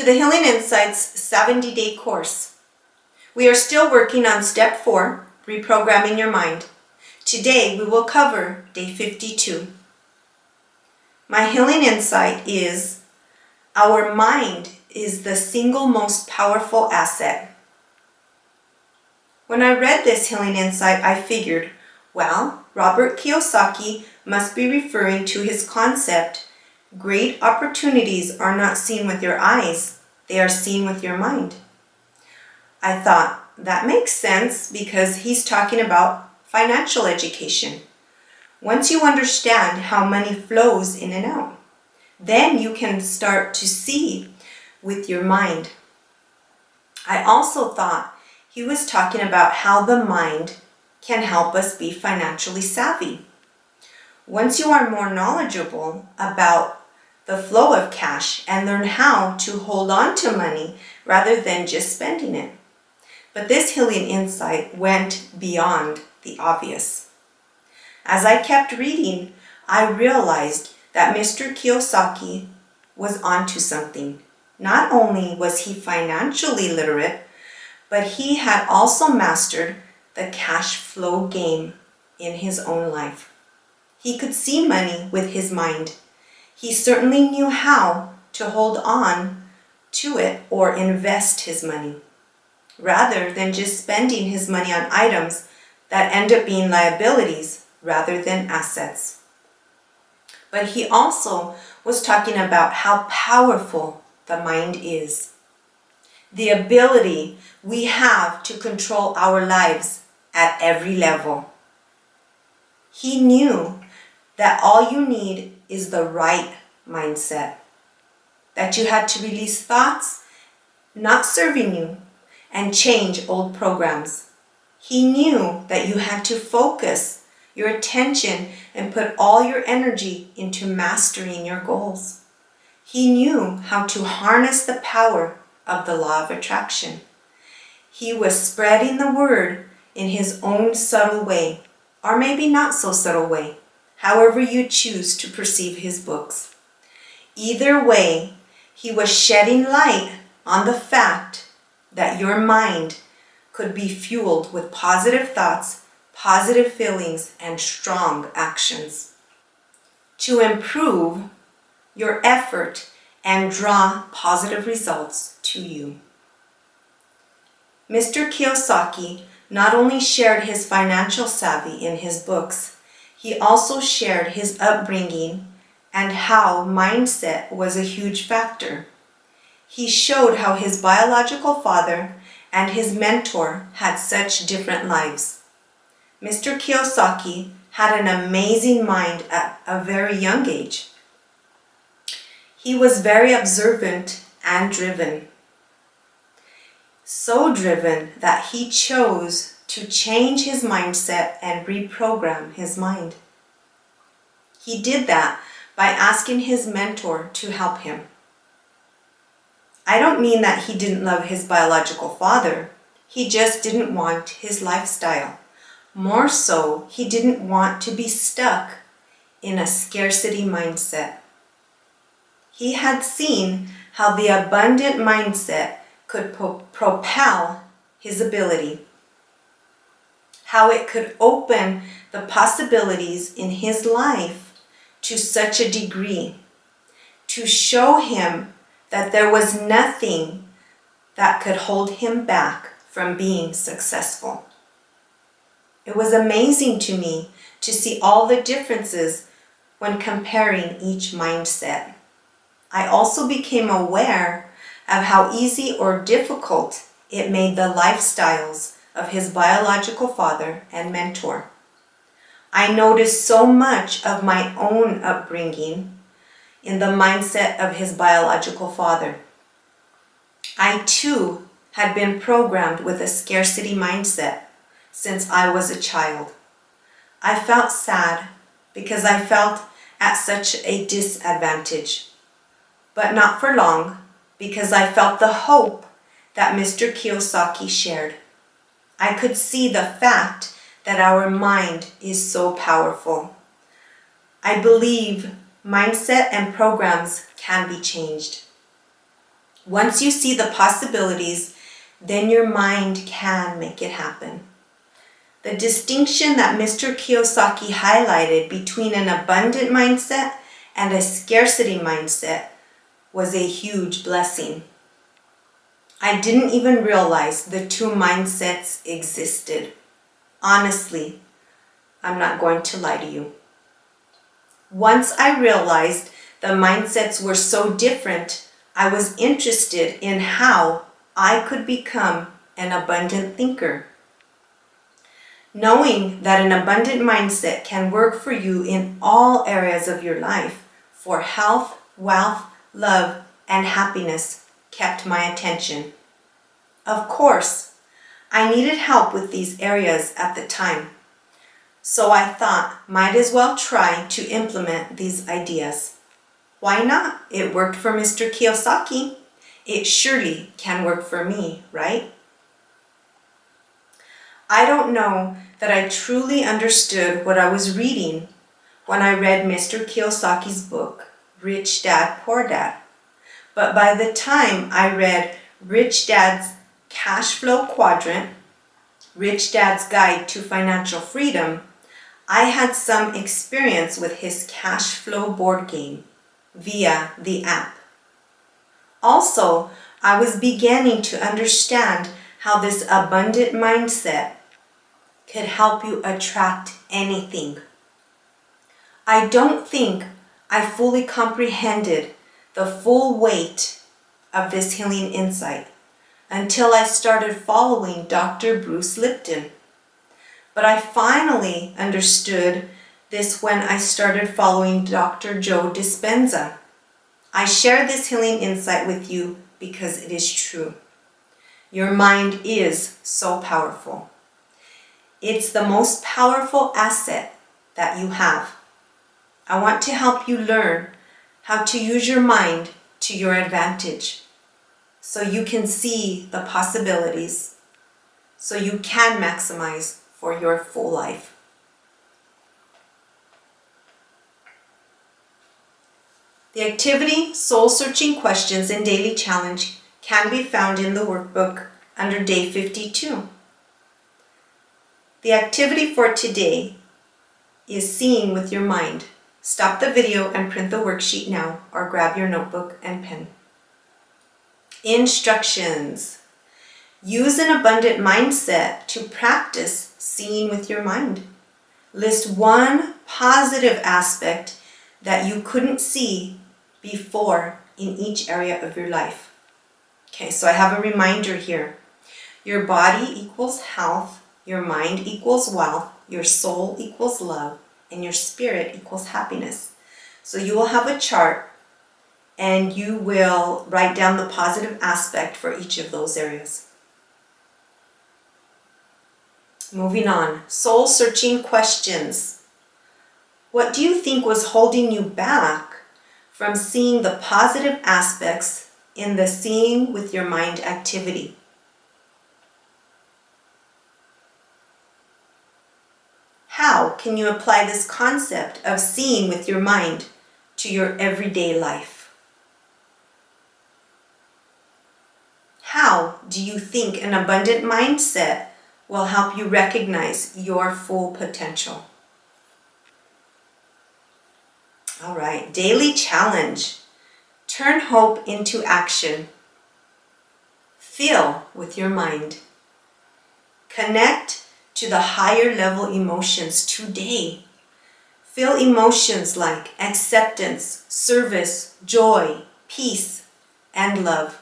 the Healing Insights 70-day course. We are still working on step 4, reprogramming your mind. Today we will cover day 52. My healing insight is our mind is the single most powerful asset. When I read this healing insight, I figured, well, Robert Kiyosaki must be referring to his concept, great opportunities are not seen with your eyes, they are seen with your mind. I thought, that makes sense because he's talking about financial education. Once you understand how money flows in and out, then you can start to see with your mind. I also thought he was talking about how the mind can help us be financially savvy. Once you are more knowledgeable about the flow of cash and learn how to hold on to money rather than just spending it. But this healing insight went beyond the obvious. As I kept reading, I realized that Mr. Kiyosaki was onto something. Not only was he financially literate, but he had also mastered the cash flow game in his own life. He could see money with his mind. He certainly knew how to hold on to it or invest his money, rather than just spending his money on items that end up being liabilities rather than assets. But he also was talking about how powerful the mind is. The ability we have to control our lives at every level. He knew that all you need is the right mindset. That you had to release thoughts not serving you and change old programs. He knew that you had to focus your attention and put all your energy into mastering your goals. He knew how to harness the power of the law of attraction. He was spreading the word in his own subtle way, or maybe not so subtle way, however you choose to perceive his books. Either way, he was shedding light on the fact that your mind could be fueled with positive thoughts, positive feelings, and strong actions to improve your effort and draw positive results to you. Mr. Kiyosaki not only shared his financial savvy in his books, he also shared his upbringing and how mindset was a huge factor. He showed how his biological father and his mentor had such different lives. Mr. Kiyosaki had an amazing mind at a very young age. He was very observant and driven. So driven that he chose to change his mindset and reprogram his mind. He did that by asking his mentor to help him. I don't mean that he didn't love his biological father. He just didn't want his lifestyle. More so, he didn't want to be stuck in a scarcity mindset. He had seen how the abundant mindset could propel his ability, how it could open the possibilities in his life to such a degree, to show him that there was nothing that could hold him back from being successful. It was amazing to me to see all the differences when comparing each mindset. I also became aware of how easy or difficult it made the lifestyles of his biological father and mentor. I noticed so much of my own upbringing in the mindset of his biological father. I too had been programmed with a scarcity mindset since I was a child. I felt sad because I felt at such a disadvantage, but not for long because I felt the hope that Mr. Kiyosaki shared. I could see the fact that our mind is so powerful. I believe mindset and programs can be changed. Once you see the possibilities, then your mind can make it happen. The distinction that Mr. Kiyosaki highlighted between an abundant mindset and a scarcity mindset was a huge blessing. I didn't even realize the two mindsets existed. Honestly, I'm not going to lie to you. Once I realized the mindsets were so different, I was interested in how I could become an abundant thinker. Knowing that an abundant mindset can work for you in all areas of your life for health, wealth, love, and happiness kept my attention. Of course, I needed help with these areas at the time, so I thought might as well try to implement these ideas. Why not? It worked for Mr. Kiyosaki. It surely can work for me, right? I don't know that I truly understood what I was reading when I read Mr. Kiyosaki's book, Rich Dad, Poor Dad. But by the time I read Rich Dad's Cash Flow Quadrant, Rich Dad's Guide to Financial Freedom, I had some experience with his cash flow board game via the app. Also, I was beginning to understand how this abundant mindset could help you attract anything. I don't think I fully comprehended the full weight of this healing insight until I started following Dr. Bruce Lipton. But I finally understood this when I started following Dr. Joe Dispenza. I share this healing insight with you because it is true. Your mind is so powerful. It's the most powerful asset that you have. I want to help you learn how to use your mind to your advantage so you can see the possibilities, so you can maximize for your full life. The activity, soul-searching questions, and daily challenge can be found in the workbook under day 52. The activity for today is seeing with your mind. Stop the video and print the worksheet now, or grab your notebook and pen. Instructions. Use an abundant mindset to practice seeing with your mind. List one positive aspect that you couldn't see before in each area of your life. Okay, so I have a reminder here. Your body equals health, your mind equals wealth, your soul equals love, and your spirit equals happiness. So you will have a chart and you will write down the positive aspect for each of those areas. Moving on, soul-searching questions. What do you think was holding you back from seeing the positive aspects in the seeing with your mind activity? How can you apply this concept of seeing with your mind to your everyday life? How do you think an abundant mindset will help you recognize your full potential? All right, daily challenge. Turn hope into action. Feel with your mind. Connect to the higher level emotions today. Feel emotions like acceptance, service, joy, peace, and love.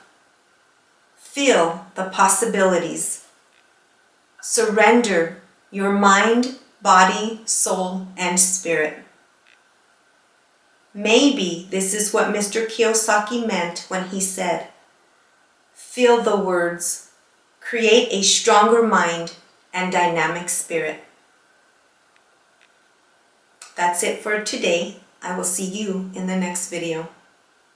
Feel the possibilities. Surrender your mind, body, soul, and spirit. Maybe this is what Mr. Kiyosaki meant when he said, feel the words, create a stronger mind and dynamic spirit. That's it for today. I will see you in the next video.